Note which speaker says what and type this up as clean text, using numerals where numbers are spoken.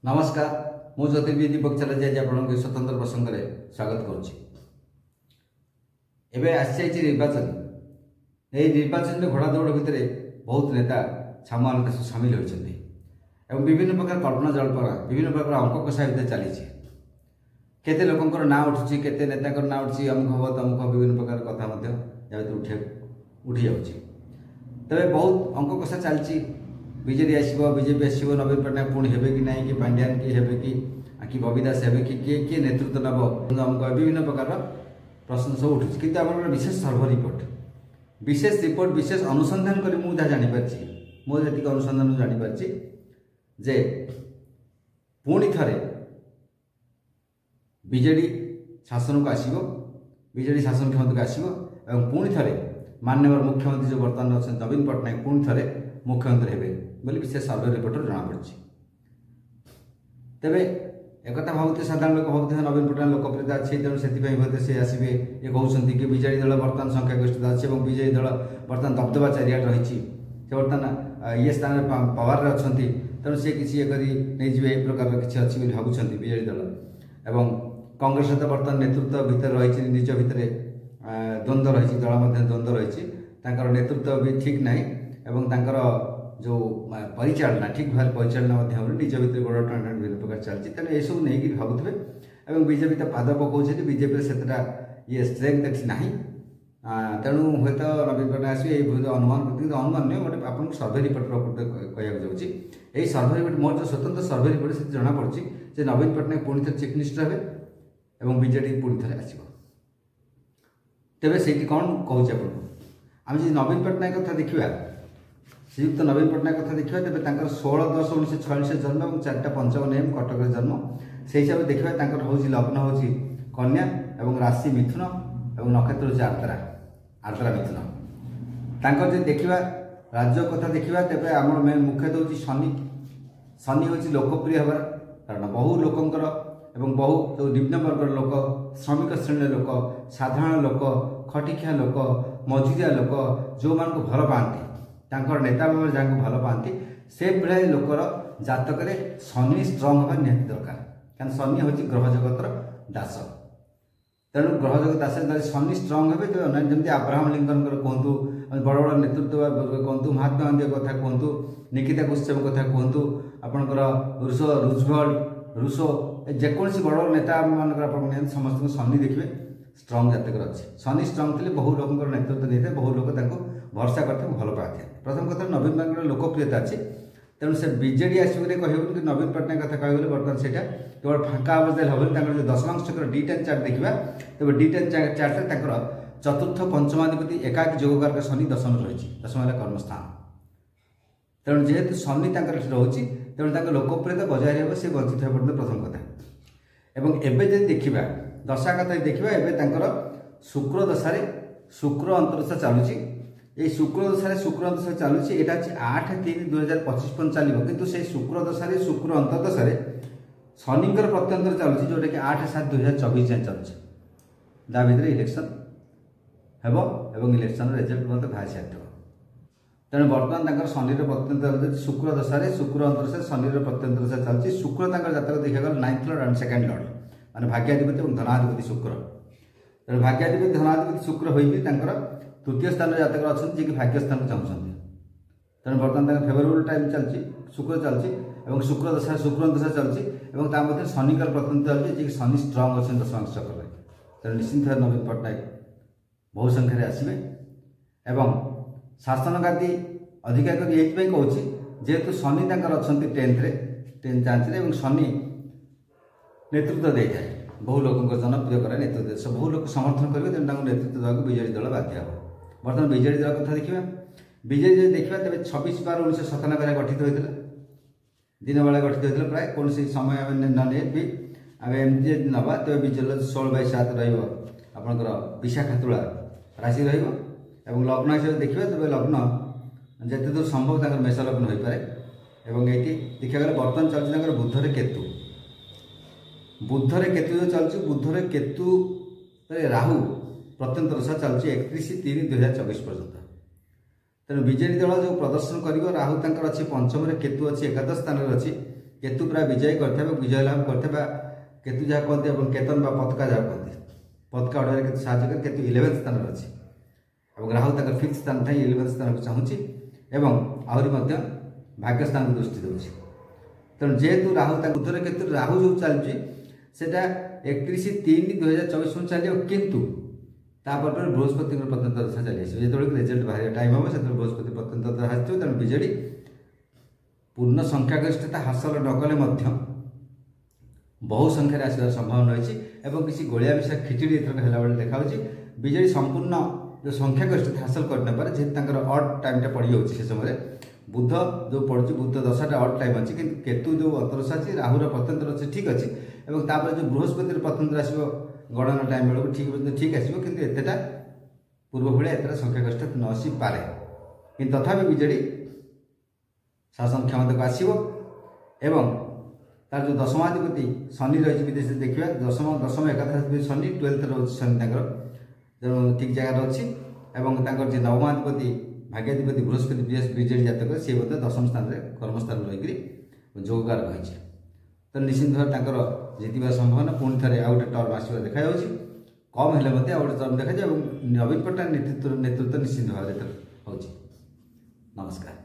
Speaker 1: नमस्कार मु ज्योतिर्विद दीपक चलजी आप स्वतंत्र प्रसंग में स्वागत करुच्ची। निर्वाचन निर्वाचन घोड़ा दौड़ भितर बहुत नेता छामुआन सामिल होती विभिन्न प्रकार कल्पना जल्पना विभिन्न प्रकार अंक कषा भितर चली केते लोकंर ना उठुची केते नेता ना उठी अमुक हम तमुक विभिन्न प्रकार कथा उठी जाऊँगी। तेरे बहुत अंक कषा चलती बीजेडी आसो बीजेपी आसो नवीन पट्टनायक पुणी हे कि ना कि पांड्यान किए हे कि बबी दास हे कि किए नेतृत्व नब अमुक विभिन्न प्रकार प्रश्न सब उठुची किंतु आम विशेष सर्व रिपोर्ट विशेष अनुसंधान कर मुझे जापारी मो जी अनुसंधान जापारी जे पुणी थे बीजेडी शासन को आसो बीजेडी शासन क्षमता को आसो पुणी थे माननीय मुख्यमंत्री जो बर्तमान अच्छे नवीन पट्टनायक पुणी थे मुख्यमंत्री हेबे बोली विशेष सर्वे रिपोर्ट जमापड़ी। तेरे एक भावुते साधारण लोक भावुते नवीन पट्टनायक लोकप्रियता अच्छी तेणु से सी आसवे ये कहते कि बीजेडी दल बर्तमान संख्यागरिष्ठता अच्छी और बीजेडी दल बर्तमान दबदबा चारिआड रही से बर्तमान ये स्थान पावर अच्छा तेणु सी किसी ये करें प्रकार किसी अच्छी भावुं बीजेडी दल एवं कांग्रेस सहित बर्तमान नेतृत्व भितर रही निज भितर द्वंद्व रही दल मध्य द्वंद्व रही नेतृत्व भी ठीक ना एवं जो परिचालना ठीक भाव परिचालना निज भितर गोड़ टाण विभिन्न प्रकार चलती तेनाली यू नहीं भावुए बीजेपी तो पाद पकाउे बीजेपी से ये स्ट्रेंथ अच्छी ना तेणु हे तो नवीन पट्टनायक आसवे अनुमान करते अनुमान नहीं गोटे आप सर्वे रिपोर्ट प्रकृत कहना जाऊँगी। यही सर्वे रिपोर्ट मोर जो स्वतंत्र सर्वे रिपोर्ट से जमापड़ी जे नवीन पट्टनायक पुणी थे चीफ मिनिस्टर हे और बीजेडी पुणी थे आसो तेरे से कौन कहूँ आम जी नवीन पट्टनायक कथा देखा श्रीयुक्त नवीन पट्टनायक कथा देखा तेज 16/10/1946 जन्म और 4:55 AM कटक जन्म से हिसाब से देखा हूँ लग्न हूँ कन्या और राशि मिथुन और नक्षत्र हूँ आर्द्रा मिथुन जो देखा राज्य कथा देखा तेज आम मुख्यतः हूँ शनि शनि हूँ लोकप्रिय हबार कारण बहु लोकंर एवं बहु जो निम्न वर्ग लोक श्रमिक श्रेणी लोक साधारण लोक खटिखिया लोक मजुरिया लोक जो मान भल पाती नेता भाव जहाँ भल पाती से भाई लोकर जातक शनि स्ट्रंग हवा निहत दरकार क्या शनि हूँ ग्रह जगतर दास तेणु ग्रह जगत दास शनि स्ट्रंग हे तो जमी अब्राहम लिंकन कहतु बड़ बड़ नेतृत्व कहतु महात्मा गांधी कथा कहतु निकिता कुश्चम कथा कहतु आपणकर रूसो जेकोसी बड़ नेता मान समस्त शनि देखिए स्ट्रंग जातक अच्छे शनि स्ट्रंग थे बहु लोक नेतृत्व नहीं थे बहु लोग भरसा करते भल पाते। प्रथम कथा नवीन पट्टनायक लोकप्रियता अच्छी तेणु से बीजेडी आसो कहूँ कि नवीन पट्टनायक कथा कह बर्तमान से केवल फाँका अवस्था हम जो दशमांश चक्र D10 चार्ट देखा तेज D10 चार्ट चतुर्थ पंचमाधिपति एकाकी जोगकारक शनि दशम रही दशम है कर्मस्थान तेणु जेहेतु शनि रोचे तेणु लोकप्रियता बजाय रहा सी वंचित हो पड़ते प्रथम कथा एवं एवं जब देखा दशा कथा देखा एवं शुक्र दशा शुक्र अंतरदशा चलुची ये शुक्र दशा शुक्र अंतरदशा चलुची यहाँ 8/3/2025 चलो कितु से शुक्र दशा शुक्र अंतरदशा शनिकर प्रत्यंतर चलुची जोटा कि 8/7/2024 जाए चलुची ता भर इलेक्शन हेब और इलेक्शन रिजल्ट मत बाहर सारी तेणु बर्तमान शनि प्रत्यंतर शुक्र दशा शुक्र अंतरदशा शनि प्रत्यंतर चलती शुक्र जातक देखा गला 9th Lord and 2nd Lord माने भाग्याधिपति और धनाधिपति शुक्र तेणु भाग्याधिपति धनाधिपति शुक्र हो तृतीय स्थान जातक अच्छा जी भाग्य स्थान को चाहते तेणु बर्तमान फेवरेबल टाइम चलती शुक्र चलती और शुक्र दशा शुक्र दशा चलती शनिकर प्रत्यंतर चलती जी शनि स्ट्रंग अच्छे दशमांश चक्र तेणु निश्चिंत भाव नवीन पट्टनायक बहु संख्यार आसवे एवं शासन गादी अधिकार कर कहूँ जेहेतु शनि अच्छा 10th जांच शनि नेतृत्व दे जाए बहु लोक जनप्रिय कराए नेतृत्व बहु लोग समर्थन करेंगे तेनाली नेतृत्व देवाक बीजेडी दल बाध्य हो। बर्तमान बीजेडी दल कथा देखा बीजेडी देखा तेज 26/12/1997 गठित होता दिन बेला गठित होता प्राय कौन समय न भी आम एमती नवा तेज बीजेडी 16/7 रपर विशाखा तुला राशि रही लग्न हिसाब से देखा तेज लग्न जिते दूर संभव मेष लग्न हो पाए और ये देखा गला बर्तमान चलती बुधरे केतु बुधरे केतु जो चलती बुधरे केतु राहु प्रत्यंतर दशा चलती 31/3/2024 पर्यंत तेणु बीजेडी दल जो प्रदर्शन कर राहु अच्छी पंचम केतु अच्छी एकादश स्थान अच्छी केतु पूरा विजय करते विजय लाभ करते केतु जहाँ कहते हैं केतन बा पताका जहाँ कहते पताका उड़ाइले केतु साहय करे केतु 11th स्थान अच्छी और राहु तक 5th स्थान थे 11th स्थान को चाहूँगी एवं आहरी भाग्य स्थान को दृष्टि दूसरी तेणु जेहेतु राहु बुधर केतु राहु जो चलुची सेटा 31/3/2024 में चलो किंतु तापर बृहस्पति प्रत्यंतर दशा चली आस जो रिजल्ट बाहर टाइम हम से बृहस्पति प्रत्यंतर दशा आसो तेणु विजेडी पूर्ण संख्यागरिष्ठता हासिल नकले बहु संख्यार आसार संभावना रही और किसी गोलिया मिशा खिचड़ी एथर है देखा विजेडी संपूर्ण जो संख्यागरिष्ठता हासिल करने पारे जेहेतु अड टाइमटा पड़ जाऊँगी से समय बुध जो पड़ी बुध दशाटा अड टाइम अच्छी कि केतु जो अंतरदशा अच्छी राहुर प्रत्यंतर अच्छी ठीक अच्छी और तापर जो बृहस्पति प्रत्यंतर आसो गणना टाइम बेलू ठीक ठीक आसो कि एतेटा पूर्व भाया एत संख्यागरिष्ठता न आसी पारे कि तथापि विजेडी शासन क्षमता को आसो एवं तार जो दशमाधिपति शनि रही विदेश देखा दशम एकादश शनि 12th रोज शनि जो ठीक जगार अच्छी और नवमाधिपति भाग्याधिपति बृहस्पति विजेडी जातक सी दशम स्थान में कर्मस्थान रही जोगार रही तो निश्चित भाव जीतवा संभावना पुणी थे आउ गए टर्म आसवा देखा कम हेल्ले आउ गए टर्म देखा नवीन पट्टनायक नेतृत्व निश्चित भाव हो नमस्कार।